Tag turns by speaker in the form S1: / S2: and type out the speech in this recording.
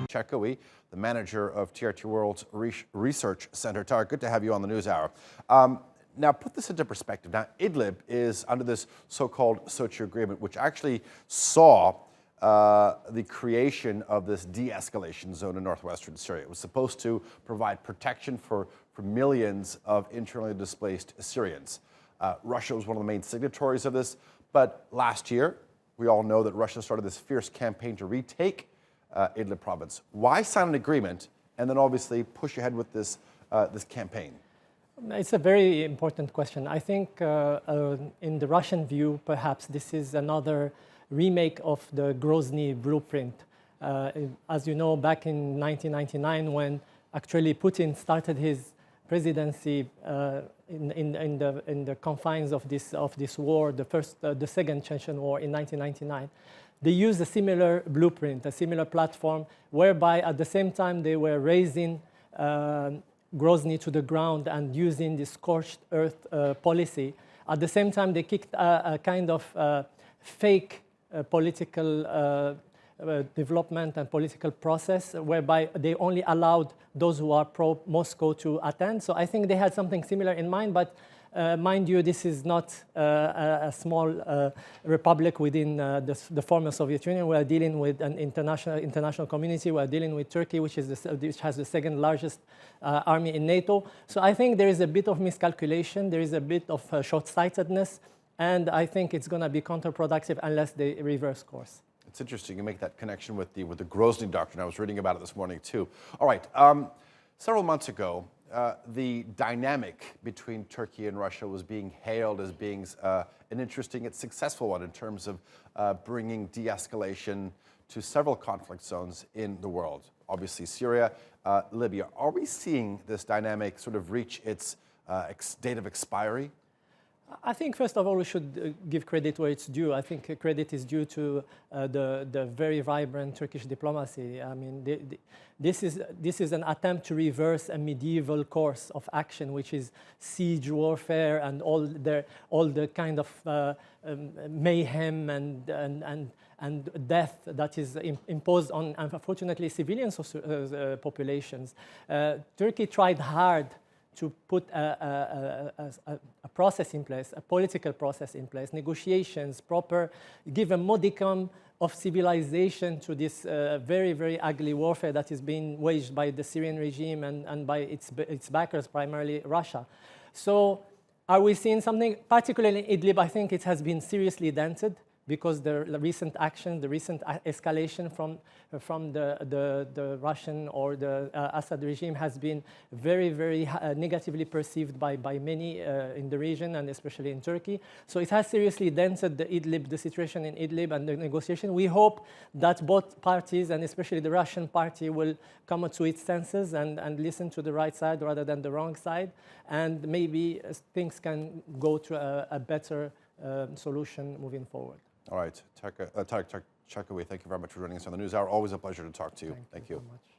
S1: Cherkaoui, the manager of TRT World's Research Center. Tarek, good to have you on the NewsHour. Now, put this into perspective. Now, Idlib is under this so-called Sochi agreement, which actually saw the creation of this de-escalation zone in northwestern Syria. It was supposed to provide protection for millions of internally displaced Syrians. Russia was one of the main signatories of this, but last year, we all know that Russia started this fierce campaign to retake Idlib province. Why sign an agreement and then obviously push ahead with this campaign?
S2: It's a very important question. I think in the Russian view, perhaps this is another remake of the Grozny blueprint. As you know, back in 1999, when actually Putin started his presidency in the confines of this war, the second Chechen war in 1999, they used a similar blueprint, a similar platform, whereby at the same time they were raising Grozny to the ground and using the scorched earth policy. At the same time, they kicked a kind of fake political development and political process, whereby they only allowed those who are pro-Moscow to attend. So I think they had something similar in mind, but mind you, this is not a small republic within the former Soviet Union. We are dealing with an international community. We are dealing with Turkey, which has the second largest army in NATO. So I think there is a bit of miscalculation. There is a bit of short-sightedness. And I think it's going to be counterproductive unless they reverse course.
S1: It's interesting you make that connection with the Grozny doctrine. I was reading about it this morning too. All right, several months ago, the dynamic between Turkey and Russia was being hailed as being an interesting and successful one in terms of bringing de-escalation to several conflict zones in the world. Obviously Syria, Libya. Are we seeing this dynamic sort of reach its date of expiry?
S2: I think, first of all, we should give credit where it's due. I think credit is due to the very vibrant Turkish diplomacy. I mean, this is an attempt to reverse a medieval course of action, which is siege warfare and all the kind of mayhem and death that is imposed on, unfortunately, civilian populations. Turkey tried hard to put a process in place, a political process in place, negotiations, give a modicum of civilization to this very, very ugly warfare that is being waged by the Syrian regime and by its backers, primarily Russia. So are we seeing something, particularly in Idlib? I think it has been seriously dented because the recent action, the recent escalation from the Russian or the Assad regime has been very, very negatively perceived by many in the region and especially in Turkey. So it has seriously dented the situation in Idlib and the negotiation. We hope that both parties, and especially the Russian party, will come to its senses and listen to the right side rather than the wrong side. And maybe things can go to a better solution moving forward.
S1: All right, Tarek Cherkaoui, thank you very much for joining us on the NewsHour. Always a pleasure to talk to you.
S2: Thank you so much.